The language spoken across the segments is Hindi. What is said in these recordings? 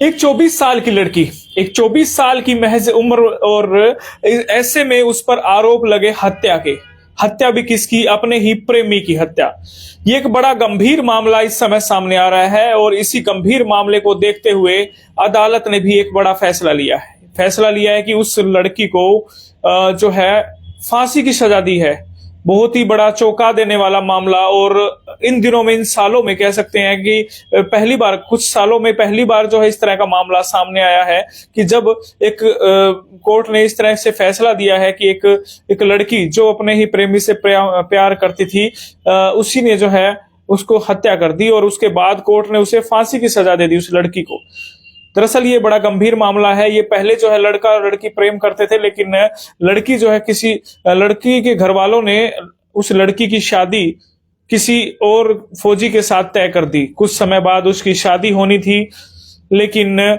एक 24 साल की लड़की, एक 24 साल की महज उम्र, और ऐसे में उस पर आरोप लगे हत्या के। हत्या भी किसकी? अपने ही प्रेमी की हत्या। ये एक बड़ा गंभीर मामला इस समय सामने आ रहा है, और इसी गंभीर मामले को देखते हुए अदालत ने भी एक बड़ा फैसला लिया है। फैसला लिया है कि उस लड़की को जो है फांसी की सजा दी है। बहुत ही बड़ा चौंका देने वाला मामला, और इन दिनों में, इन सालों में कह सकते हैं कि पहली बार, कुछ सालों में पहली बार जो है इस तरह का मामला सामने आया है कि जब एक कोर्ट ने इस तरह से फैसला दिया है कि एक लड़की जो अपने ही प्रेमी से प्यार करती थी, उसी ने जो है उसको हत्या कर दी, और उसके बाद कोर्ट ने उसे फांसी की सजा दे दी उस लड़की को। दरअसल ये बड़ा गंभीर मामला है। ये पहले जो है लड़का और लड़की प्रेम करते थे, लेकिन लड़की जो है, किसी लड़की के घर वालों ने उस लड़की की शादी किसी और फौजी के साथ तय कर दी। कुछ समय बाद उसकी शादी होनी थी, लेकिन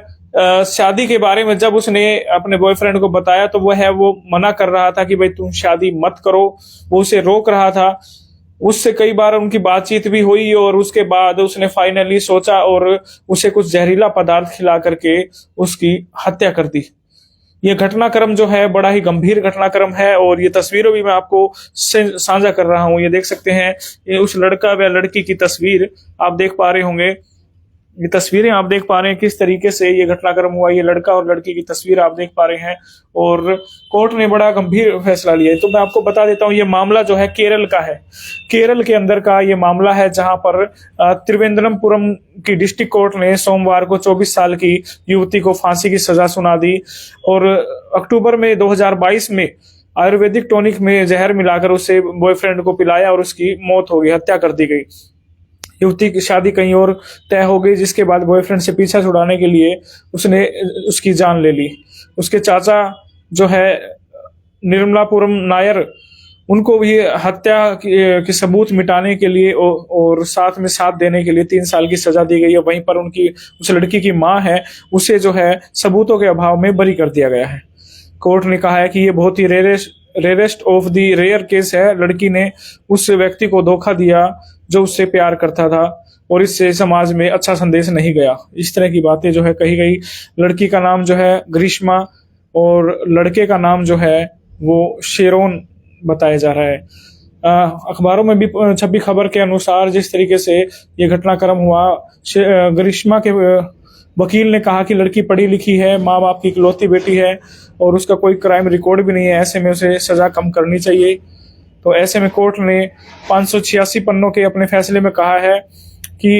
शादी के बारे में जब उसने अपने बॉयफ्रेंड को बताया तो वो मना कर रहा था कि भाई तुम शादी मत करो। वो उसे रोक रहा था। उससे कई बार उनकी बातचीत भी हुई, और उसके बाद उसने फाइनली सोचा और उसे कुछ जहरीला पदार्थ खिला करके उसकी हत्या कर दी। ये घटनाक्रम जो है बड़ा ही गंभीर घटनाक्रम है, और ये तस्वीरें भी मैं आपको साझा कर रहा हूं। ये देख सकते हैं, ये उस लड़का व लड़की की तस्वीर आप देख पा रहे होंगे। ये तस्वीरें आप देख पा रहे हैं किस तरीके से ये घटनाक्रम हुआ। ये लड़का और लड़की की तस्वीर आप देख पा रहे हैं, और कोर्ट ने बड़ा गंभीर फैसला लिया है। तो मैं आपको बता देता हूं, ये मामला जो है केरल का है। केरल के अंदर का ये मामला है, जहां पर त्रिवेंद्रमपुरम की डिस्ट्रिक्ट कोर्ट ने सोमवार को 24 साल की युवती को फांसी की सजा सुना दी, और अक्टूबर में 2022 में आयुर्वेदिक टॉनिक में जहर मिलाकर उसे बॉयफ्रेंड को पिलाया, और उसकी मौत हो गई, हत्या कर दी गई। युवती की शादी कहीं और तय हो गई, जिसके बाद बॉयफ्रेंड से पीछा छुड़ाने के लिए उसने उसकी जान ले ली। उसके चाचा जो है निर्मलापुरम नायर, उनको भी हत्या की सबूत मिटाने के लिए और साथ में साथ देने के लिए 3 साल की सजा दी गई है। वहीं पर उनकी, उस लड़की की मां है, उसे जो है सबूतों के अभाव में बरी कर दिया गया है। कोर्ट ने कहा है कि ये बहुत ही rarest of the rare case है। लड़की ने उस व्यक्ति को धोखा दिया जो उससे प्यार करता था, और इससे समाज में अच्छा संदेश नहीं गया। इस तरह की बातें जो है कही गई। लड़की का नाम जो है ग्रीष्मा, और लड़के का नाम जो है वो शेरोन बताया जा रहा है। अखबारों में भी छपी खबर के अनुसार जिस तरीके से ये घटनाक्रम हुआ, ग्रीष्मा के वकील ने कहा कि लड़की पढ़ी लिखी है, माँ बाप की इकलौती बेटी है, और उसका कोई क्राइम रिकॉर्ड भी नहीं है। ऐसे में उसे सजा कम करनी चाहिए। तो ऐसे में कोर्ट ने 586 पन्नों के अपने फैसले में कहा है कि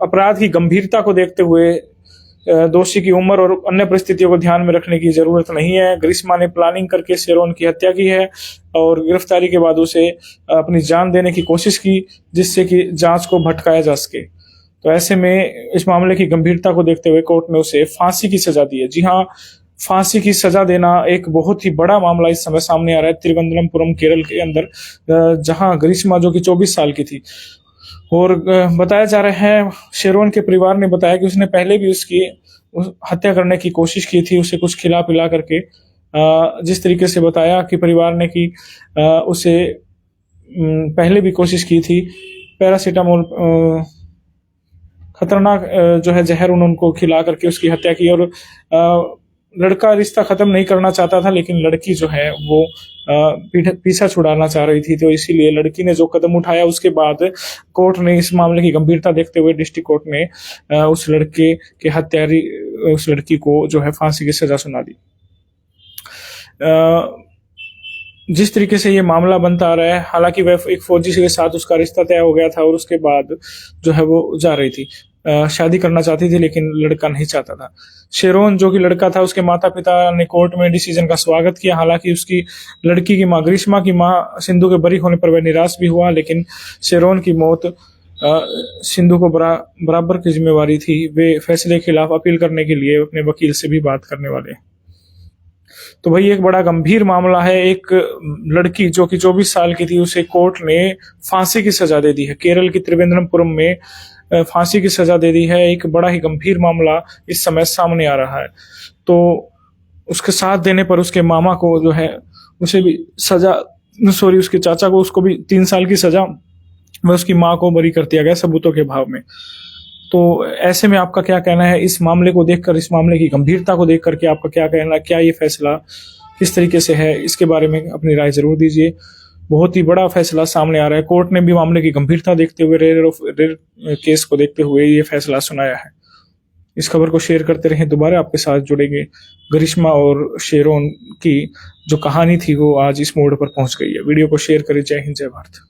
अपराध की गंभीरता को देखते हुए दोषी की उम्र और अन्य परिस्थितियों को ध्यान में रखने की जरूरत नहीं है। ग्रीष्मा ने प्लानिंग करके शेरोन की हत्या की है, और गिरफ्तारी के बाद उसे अपनी जान देने की कोशिश की, जिससे कि जांच को भटकाया जा सके। तो ऐसे में इस मामले की गंभीरता को देखते हुए कोर्ट ने उसे फांसी की सजा दी है। जी हाँ, फांसी की सजा देना एक बहुत ही बड़ा मामला इस समय सामने आ रहा है तिरुवनंतपुरम केरल के अंदर, जहां ग्रीष्मा जो कि 24 साल की थी। और बताया जा रहा है, शेरोन के परिवार ने बताया कि उसने पहले भी उसकी हत्या करने की कोशिश की थी, उसे कुछ खिला पिला करके। जिस तरीके से बताया कि परिवार ने कि उसे पहले भी कोशिश की थी। पैरासीटामोल खतरनाक जो है जहर उनको खिला करके उसकी हत्या की, और लड़का रिश्ता खत्म नहीं करना चाहता था, लेकिन लड़की जो है वो पीछा छुड़ाना चाह रही थी। तो इसीलिए लड़की ने जो कदम उठाया, उसके बाद कोर्ट ने इस मामले की गंभीरता देखते हुए डिस्ट्रिक्ट कोर्ट ने उस लड़के के हत्यारी, उस लड़की को जो है फांसी की सजा सुना दी। जिस तरीके से ये मामला बनता आ रहा है, हालांकि वह एक फौजी के साथ उसका रिश्ता तय हो गया था, और उसके बाद जो है वो जा रही थी, शादी करना चाहती थी, लेकिन लड़का नहीं चाहता था। शेरोन जो कि लड़का था, उसके माता पिता ने कोर्ट में डिसीजन का स्वागत किया। हालांकि उसकी लड़की की मां, ग्रीष्मा की मां, सिंधु के बरी होने पर वह निराश भी हुआ, लेकिन शेरोन की मौत सिंधु को बराबर की जिम्मेवारी थी। वे फैसले के खिलाफ अपील करने के लिए अपने वकील से भी बात करने वाले हैं। तो भाई एक बड़ा गंभीर मामला है। एक लड़की जो कि 24 साल की थी, उसे कोर्ट ने फांसी की सजा दे दी है। केरल की त्रिवेंद्रमपुरम में फांसी की सजा दे दी है। एक बड़ा ही गंभीर मामला इस समय सामने आ रहा है। तो उसके साथ देने पर उसके मामा को जो है उसे भी सजा, उसके चाचा को, उसको भी 3 साल की सजा, वह उसकी मां को बरी कर दिया गया सबूतों के अभाव में। तो ऐसे में आपका क्या कहना है इस मामले को देखकर, इस मामले की गंभीरता को देख करके आपका क्या कहना, क्या ये फैसला किस तरीके से है, इसके बारे में अपनी राय जरूर दीजिए। बहुत ही बड़ा फैसला सामने आ रहा है, कोर्ट ने भी मामले की गंभीरता देखते हुए, रेयर केस को देखते हुए ये फैसला सुनाया है। इस खबर को शेयर करते रहें, दोबारा आपके साथ जुड़ेंगे। गरिश्मा और शेरोन की जो कहानी थी वो आज इस मोड़ पर पहुंच गई है। वीडियो को शेयर करें। जय हिंद, जय भारत।